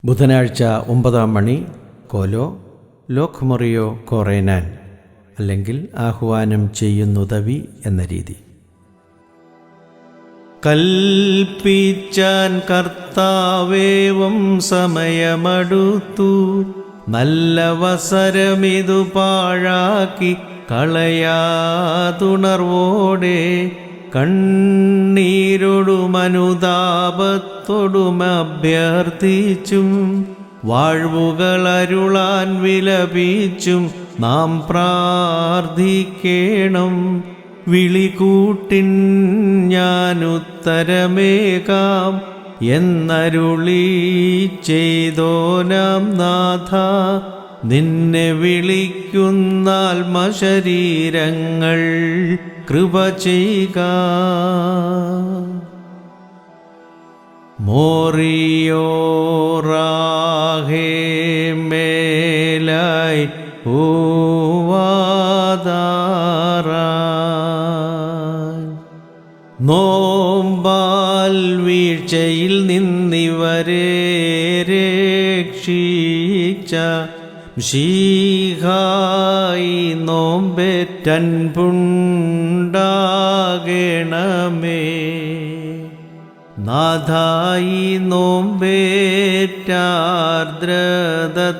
ബുധനാഴ്ച 9-ാം മണി കോലോ ലോക് മൊറിയോ കോറേനാൻ, അല്ലെങ്കിൽ ആഹ്വാനം ചെയ്യുന്നുദവി എന്ന രീതി. കൽപ്പിച്ചാൻ കർത്താവേവം സമയമടുത്തു, നല്ലവസരമിതു പാഴാക്കി കളയാതുണർവോടെ, കണ്ണീരോടും അനുതാപത്തോടും അഭ്യർത്ഥിച്ചും വാഴ്വുകളരുളാൻ വിലപിച്ചും നാം പ്രാർത്ഥിക്കേണം. വിളികൂട്ടിൻ ഞാനുത്തരമേകാം എന്നരുളി ചെയ്തോനാം നാഥ, നിന്നെ വിളിക്കുന്ന ആത്മശരീരങ്ങൾ കൃപ ചെയ്യുക. മോറിയോറാഹേ മേലായി ഓവാദാറാൻ, നോമ്പാൽ വീഴ്ചയിൽ നിന്നിവരെ രക്ഷിച്ച ശീഹായി നോമ്പേറ്റൻപുണ്ടാകണമേ. നാഥായി നോമ്പേറ്റാർദ്രത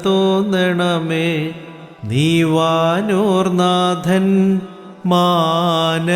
തോന്നണമേ. നീവാനോർനാഥൻ മാനവസങ്കേതം.